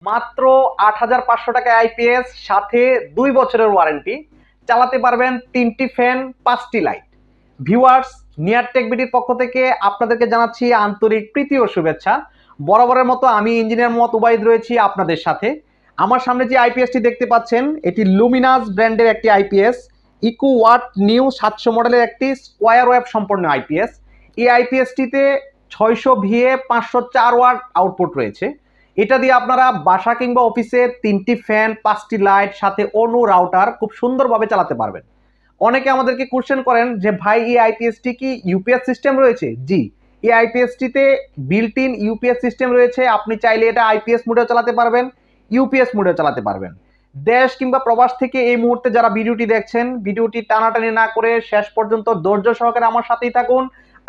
মাত্র ৮,৫০০ টাকা আইপিএস, সাথে ২ বছরের ওয়ারেন্টি। চালাতে পারবেন ৩টি ফ্যান, ৫টি লাইট। ভিউয়ার্স, নিয়ার টেক বিডির পক্ষ থেকে আপনাদেরকে জানাচ্ছি আন্তরিক প্রীতি ও শুভেচ্ছা। বরাবরের মতো আমি ইঞ্জিনিয়ার মোহাম্মদ উবাইদ রয়েছি আপনাদের সাথে। আমার সামনে যে আইপিএসটি দেখতে পাচ্ছেন, এটি লুমিনাস ব্র্যান্ডের একটি আইপিএস, ইকো ওয়াট নিউ ৭০০ মডেলের একটি স্কোয়ার ওয়েভ সম্পন্ন আইপিএস। এই আইপিএসটিতে ৬০০ ভিএ ৫০৪ ওয়াট আউটপুট রয়েছে। এটা দিয়ে আপনারা বাসা কিংবা অফিসে ৩টি ফ্যান, ৫টি লাইট, সাথে অনু রাউটার খুব সুন্দরভাবে চালাতে পারবেন। অনেকে আমাদেরকে কোশ্চেন করেন যে ভাই, এই আইপিএসটি কি ইউপিএস সিস্টেম রয়েছে? জি, এই আইপিএসটিতে বিল্ট ইন ইউপিএস সিস্টেম রয়েছে। আপনি চাইলে এটা আইপিএস মোডেও চালাতে পারবেন, ইউপিএস মোডেও চালাতে পারবেন। দেশ কিংবা প্রবাস থেকে এই মুহূর্তে যারা ভিডিওটি দেখছেন, ভিডিওটি টানাটানি না করে শেষ পর্যন্ত ধৈর্য সহকারে আমার সাথেই থাকুন।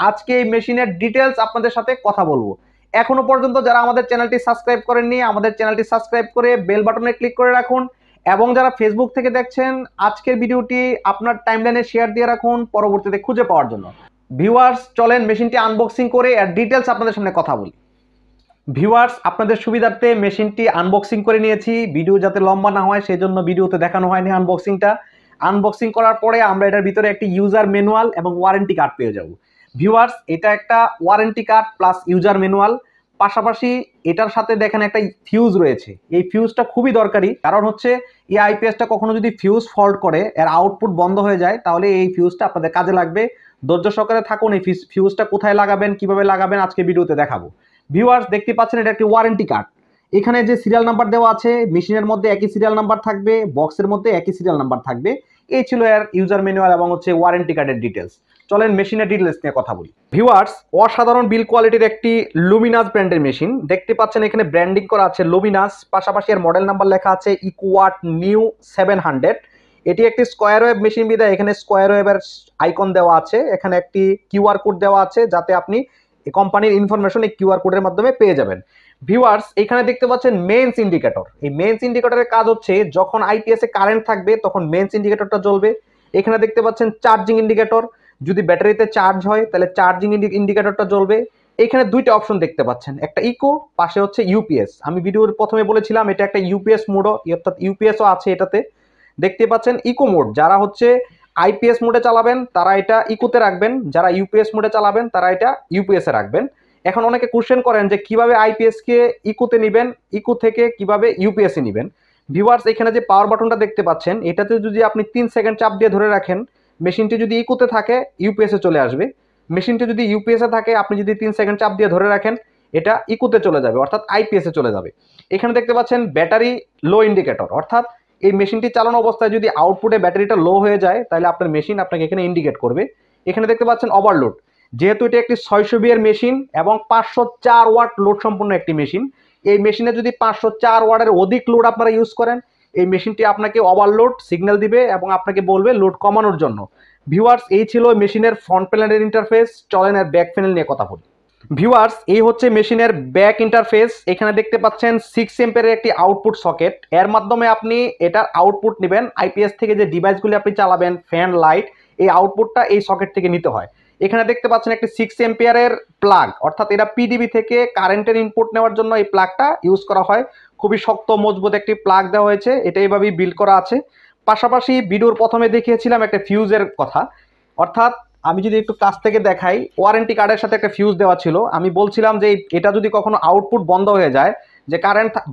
আজকে এই মেশিনের ডিটেলস আপনাদের সাথে কথা বলবো। এখনো পর্যন্ত যারা আমাদের চ্যানেলটি সাবস্ক্রাইব করেননি, আমাদের চ্যানেলটি সাবস্ক্রাইব করে বেল বাটনে ক্লিক করে রাখুন। এবং যারা ফেসবুক থেকে দেখছেন, আজকের ভিডিওটি আপনার টাইমলাইনে শেয়ার দিয়ে রাখুন পরবর্তীতে খুঁজে পাওয়ার জন্য। ভিউয়ার্স, চলেন মেশিনটি আনবক্সিং করে এর ডিটেলস আপনাদের সামনে কথা বলি। ভিউয়ার্স, আপনাদের সুবিধার্থে মেশিনটি আনবক্সিং করে নিয়েছি। ভিডিও যাতে লম্বা না হয় সেজন্য ভিডিওতে দেখানো হয়নি আনবক্সিংটা। আনবক্সিং করার পরে আমরা এটার ভিতরে একটি ইউজার ম্যানুয়াল এবং ওয়ারেন্টি কার্ড পেয়ে যাব। ভিউয়ার্স, এটা একটা warranty card plus user manual. পাশাপাশি এটার সাথে দেখেন একটা ফিউজ রয়েছে। এই ফিউজটা খুবই দরকারি, কারণ হচ্ছে এই আইপিএসটা কখনো যদি ফিউজ ফল্ট করে, এর আউটপুট বন্ধ হয়ে যায়, তাহলে এই ফিউজটা আপনাদের কাজে লাগবে। ধৈর্য সহকারে থাকুন। এই ফিউজটা কোথায় লাগাবেন, কিভাবে লাগাবেন আজকে ভিডিওতে দেখাবো। ভিউয়ার্স, দেখতে পাচ্ছেন এটা একটি ওয়ারেন্টি কার্ড। এখানে যে সিরিয়াল নাম্বার দেওয়া আছে, মেশিনের মধ্যে একই সিরিয়াল নাম্বার থাকবে, বক্সের মধ্যে একই সিরিয়াল নাম্বার থাকবে। এই ছিল এর ইউজার ম্যানুয়াল এবং হচ্ছে ওয়ারেন্টি কার্ডের ডিটেলস। চলেন মেশিনের ডিটেলস নিয়ে কথা বলি। ভিউয়ার্স, অসাধারণ বিল কোয়ালিটির একটি লুমিনাস ব্র্যান্ডের মেশিন দেখতে পাচ্ছেন। এখানে ব্র্যান্ডিং করা আছে লুমিনাস, পাশাপাশি এর মডেল নাম্বার লেখা আছে ইকোওয়াট নিউ 700। এটি একটি স্কোয়ার ওয়েভ মেশিন বিধায় এখানে স্কোয়ার ওয়েভের আইকন দেওয়া আছে। এখানে একটি কিউআর কোড দেওয়া আছে, যাতে আপনি কোম্পানির ইনফরমেশন এই কিউআর কোডের মাধ্যমে পেয়ে যাবেন। ভিউয়ার্স, এখানে দেখতে পাচ্ছেন মেইনস ইন্ডিকেটর। এই মেইনস ইন্ডিকেটরের কাজ হচ্ছে যখন আইপিএস এ কারেন্ট থাকবে তখন মেইনস ইন্ডিকেটরটা জ্বলবে। এখানে দেখতে পাচ্ছেন চার্জিং ইন্ডিকেটর। যদি ব্যাটারিতে চার্জ হয় তাহলে চার্জিং ইন্ডিকেটরটা জ্বলবে। এখানে দুইটা অপশন দেখতে পাচ্ছেন, একটা ইকো, পাশে হচ্ছে ইউপিএস। আমি ভিডিওর প্রথমে বলেছিলাম এটা একটা ইউপিএস মোডও, অর্থাৎ ইউপিএসও আছে এটাতে। দেখতে পাচ্ছেন ইকো মোড। যারা হচ্ছে আইপিএস মোডে চালাবেন তারা এটা ইকোতে রাখবেন, যারা ইউপিএস মোডে চালাবেন তারা এটা ইউপিএস এ রাখবেন। এখন অনেকে কোশ্চেন করেন যে কিভাবে আইপিএস কে ইকোতে নেবেন, ইকো থেকে কিভাবে ইউপিএস এ নেবেন। ভিউয়ার্স, এখানে যে পাওয়ার বাটনটা দেখতে পাচ্ছেন, এটাতে যদি আপনি 3 সেকেন্ড চাপ দিয়ে ধরে রাখেন, মেশিনটি যদি ইকোতে থাকে ইউপিএস এ চলে আসবে। মেশিনটি যদি ইউপিএস এ থাকে, আপনি যদি 3 সেকেন্ড চাপ দিয়ে ধরে রাখেন, এটা ইকোতে চলে যাবে, অর্থাৎ আইপিএস এ চলে যাবে। এখানে দেখতে পাচ্ছেন ব্যাটারি লো ইন্ডিকেটর, অর্থাৎ এই মেশিনটি চালানো অবস্থায় যদি আউটপুটে ব্যাটারিটা লো হয়ে যায় তাহলে আপনার মেশিন আপনাকে এখানে ইন্ডিকেট করবে। এখানে দেখতে পাচ্ছেন ওভারলোড। যেহেতু এটা একটি 600 বি এর মেশিন এবং 504 ওয়াট লোড সম্পন্ন একটি মেশিন, এই মেশিনে যদি 504 ওয়াটের অধিক লোড আপনারা ইউজ করেন, এই মেশিনটি আপনাকে ওভারলোড সিগন্যাল দিবে এবং আপনাকে বলবে লোড কমানোর জন্য। ভিউয়ার্স, এই ছিল মেশিনের ফ্রন্ট প্যানেলের ইন্টারফেস। চলেন এর ব্যাক প্যানেল নিয়ে কথা বলি। ভিউয়ার্স, এই হচ্ছে মেশিনের ব্যাক ইন্টারফেস। এখানে দেখতে পাচ্ছেন 6 এম্পিয়ারের একটি আউটপুট সকেট। এর মাধ্যমে আপনি এটার আউটপুট নেবেন। আইপিএস থেকে যে ডিভাইসগুলি আপনি চালাবেন, ফ্যান, লাইট, এই আউটপুটটা এই সকেট থেকে নিতে হয়। এখানে দেখতে পাচ্ছেন একটি 6 এম্পিয়ারের প্লাগ, অর্থাৎ এটা পিডিবি থেকে কারেন্টের ইনপুট নেওয়ার জন্য এই প্লাগটা ইউজ করা হয়। খুবই শক্ত মজবুত একটি প্লাগ দেওয়া হয়েছে, এটা এইভাবেই বিল্ড করা আছে। পাশাপাশি ভিডিওর প্রথমে দেখিয়েছিলাম একটা ফিউজের কথা, অর্থাৎ আমি যদি একটু কাছ থেকে দেখাই, ওয়ারেন্টি কার্ডের সাথে একটা ফিউজ দেওয়া ছিল। আমি বলছিলাম যে এটা যদি কখনো আউটপুট বন্ধ হয়ে যায়, যে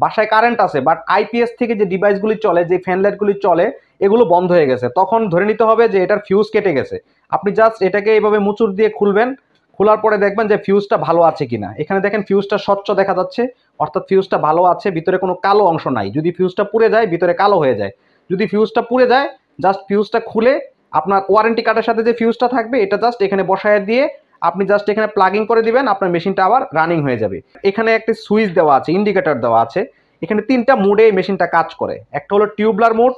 বাসায় কারেন্ট আছে বাট আইপিএস থেকে যে ডিভাইসগুলি চলে, যে ফ্যান লাইটগুলি চলে, এগুলো বন্ধ হয়ে গেছে, তখন ধরে নিতে হবে যে এটার ফিউজ কেটে গেছে। আপনি জাস্ট এটাকে এইভাবে মুচুর দিয়ে খুলবেন, খোলার পরে দেখবেন যে ফিউজটা ভালো আছে কিনা। এখানে দেখেন ফিউজটা স্বচ্ছ দেখা যাচ্ছে, অর্থাৎ ফিউজটা ভালো আছে, ভিতরে কোনো কালো অংশ নাই। যদি ফিউজটা পুড়ে যায় ভিতরে কালো হয়ে যায়। যদি ফিউজটা পুড়ে যায়, জাস্ট ফিউজটা খুলে আপনার ওয়ারেন্টি কার্ডের সাথে যে ফিউজটা থাকবে এটা জাস্ট এখানে বসায় দিয়ে আপনি জাস্ট এখানে প্লাগিং করে দিবেন, আপনার মেশিনটা আবার রানিং হয়ে যাবে। এখানে একটি সুইচ দেওয়া আছে, ইন্ডিকেটর দেওয়া আছে। এখানে 3টা মোডে এই মেশিনটা কাজ করে। একটা হলো টিউবলার মোড,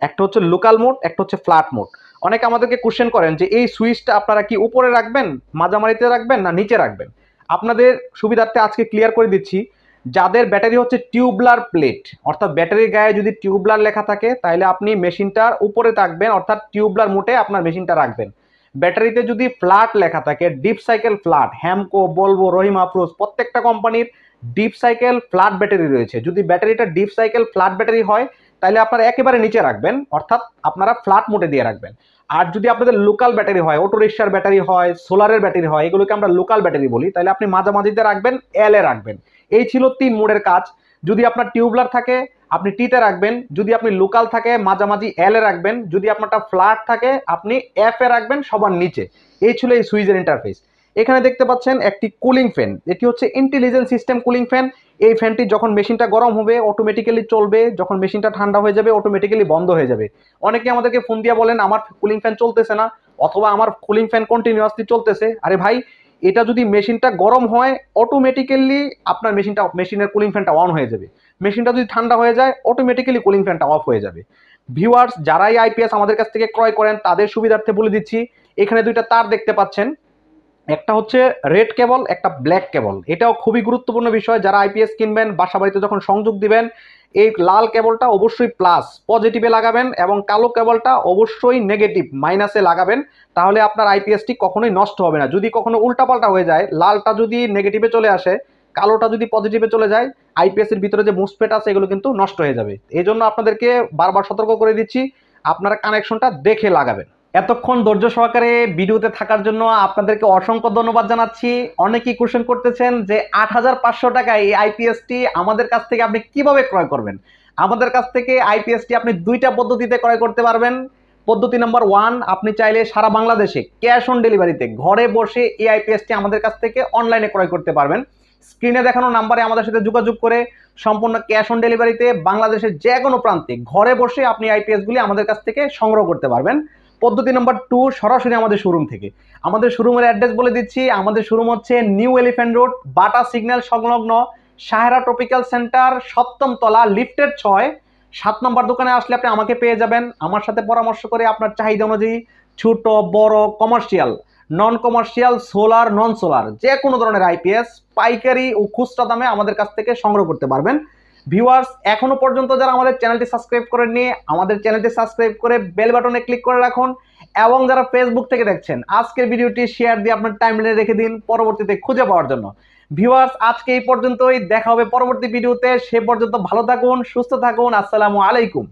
একটা হচ্ছে লোকাল মোড, একটা হচ্ছে ফ্ল্যাট মোড। অনেকে আমাদেরকে কোশ্চেন করেন যে এই সুইচটা আপনারা কি উপরে রাখবেন, মাঝামারিতে রাখবেন, না নিচে রাখবেন। আপনাদের সুবিধার্থে আজকে ক্লিয়ার করে দিচ্ছি, যাদের ব্যাটারি হচ্ছে টিউবলার প্লেট, অর্থাৎ ব্যাটারির গায়ে যদি টিউবলার লেখা থাকে তাহলে আপনি মেশিনটার উপরে রাখবেন, অর্থাৎ টিউবলার মোটে আপনার মেশিনটা রাখবেন। ব্যাটারিতে যদি ফ্ল্যাট লেখা থাকে, ডিপ সাইকেল ফ্ল্যাট, হ্যামকো, বলবো, রহিমা, আফরোজ, প্রত্যেকটা কোম্পানির ডিপ সাইকেল ফ্ল্যাট ব্যাটারি রয়েছে। যদি ব্যাটারিটা ডিপ সাইকেল ফ্ল্যাট ব্যাটারি হয় তাহলে আপনারা একেবারে নিচে রাখবেন, অর্থাৎ আপনারা ফ্ল্যাট মোডে দিয়ে রাখবেন। আর যদি আপনাদের লোকাল ব্যাটারি হয়, অটো রিক্সার ব্যাটারি হয়, সোলারের ব্যাটারি হয়, এগুলোকে আমরা লোকাল ব্যাটারি বলি, তাহলে আপনি মাঝামাঝিতে রাখবেন, এল এ রাখবেন। এই ছিল 3 মোডের কাজ। যদি আপনার টিউবলার থাকে আপনি টিতে রাখবেন, যদি আপনি লোকাল থাকে মাঝামাঝি এল এ রাখবেন, যদি আপনারটা ফ্ল্যাট থাকে আপনি এফ এ রাখবেন সবার নিচে। এই ছিল এই সুইচের ইন্টারফেস। এখানে দেখতে পাচ্ছেন একটি কুলিং ফ্যান, এটি হচ্ছে ইন্টেলিজেন্ট সিস্টেম কুলিং ফ্যান। এই ফ্যানটি যখন মেশিনটা গরম হবে অটোমেটিক্যালি চলবে, যখন মেশিনটা ঠান্ডা হয়ে যাবে অটোমেটিক্যালি বন্ধ হয়ে যাবে। অনেকে আমাদেরকে ফোন দিয়ে বলেন আমার কুলিং ফ্যান চলতেছে না, অথবা আমার কুলিং ফ্যান কন্টিনিউয়াসলি চলতেছে। আরে ভাই, এটা যদি মেশিনটা গরম হয় অটোমেটিক্যালি আপনার মেশিনের কুলিং ফ্যানটা অন হয়ে যাবে। মেশিনটা যদি ঠান্ডা হয়ে যায় অটোমেটিক্যালি কুলিং ফ্যানটা অফ হয়ে যাবে। ভিউয়ার্স, যারাই আইপিএস আমাদের কাছ থেকে ক্রয় করেন তাদের সুবিধার্থে বলে দিচ্ছি, এখানে দুইটা তার দেখতে পাচ্ছেন, একটা হচ্ছে রেড কেবল, একটা ব্ল্যাক কেবল। এটাও খুবই গুরুত্বপূর্ণ বিষয়। যারা আইপিএস কিনবেন বাসা বাড়িতে যখন সংযোগ দিবেন, এই লাল কেবলটা অবশ্যই প্লাস পজিটিভে লাগাবেন এবং কালো কেবলটা অবশ্যই নেগেটিভ মাইনাসে লাগাবেন, তাহলে আপনার আইপিএসটি কখনোই নষ্ট হবে না। যদি কখনো উল্টাপাল্টা হয়ে যায়, লালটা যদি নেগেটিভে চলে আসে, কালোটা যদি পজিটিভে চলে যায়, আইপিএস এর ভিতরে যে মুসফেট আছে এগুলো কিন্তু নষ্ট হয়ে যাবে। এই জন্য আপনাদেরকে বারবার সতর্ক করে দিচ্ছি, আপনারা কানেকশনটা দেখে লাগাবেন। এতক্ষণ ধৈর্য সহকারে ভিডিওতে থাকার জন্য আপনাদেরকে অসংখ্য ধন্যবাদ জানাচ্ছি। অনেকেই কোশ্চেন করতেছেন যে ৮৫০০ টাকায় এই আইপিএসটি আমাদের কাছ থেকে আপনি কিভাবে ক্রয় করবেন। আমাদের কাছ থেকে আইপিএসটি আপনি দুইটা পদ্ধতিতে ক্রয় করতে পারবেন। পদ্ধতি নাম্বার 1, আপনি চাইলে সারা বাংলাদেশে ক্যাশ অন ডেলিভারিতে ঘরে বসে এই আইপিএসটি আমাদের কাছ থেকে অনলাইনে ক্রয় করতে পারবেন। স্ক্রিনে দেখানো নাম্বারে আমাদের সাথে যোগাযোগ করে সম্পূর্ণ ক্যাশ অন ডেলিভারিতে বাংলাদেশের যে কোনো প্রান্তে ঘরে বসে আপনি আইপিএসগুলি আমাদের কাছ থেকে সংগ্রহ করতে পারবেন। পদ্ধতি নাম্বার 2, সরাসরি আমাদের শোরুম থেকে। আমাদের শোরুমের অ্যাড্রেস বলে দিচ্ছি, আমাদের শোরুম হচ্ছে নিউ এলিফ্যান্ট রোড, বাটা সিগন্যাল সংলগ্ন সাহেরা ট্রপিক্যাল সেন্টার, 7ম তলা, লিফটের 6, 7 নম্বর দোকানে আসলে আপনি আমাকে পেয়ে যাবেন। আমার সাথে পরামর্শ করে আপনার চাহিদা অনুযায়ী ছোট বড় কমার্শিয়াল, নন কমার্শিয়াল, সোলার, নন সোলার যে কোনো ধরনের আইপিএস পাইকারি ও খুচরা দামে আমাদের কাছ থেকে সংগ্রহ করতে পারবেন। ভিউয়ার্স, এখনো পর্যন্ত যারা আমাদের চ্যানেলটি সাবস্ক্রাইব করেননি, আমাদের চ্যানেলটি সাবস্ক্রাইব করে বেল বাটনে ক্লিক করে রাখুন, এবং যারা ফেসবুক থেকে দেখছেন আজকের ভিডিওটি শেয়ার দিয়ে আপনার টাইমলাইনে রেখে দিন পরবর্তীতে খুঁজে পাওয়ার জন্য। ভিউয়ার্স, আজকে এই পর্যন্তই, দেখা হবে পরবর্তী ভিডিওতে। সে পর্যন্ত ভালো থাকুন, সুস্থ থাকুন। আসসালামু আলাইকুম।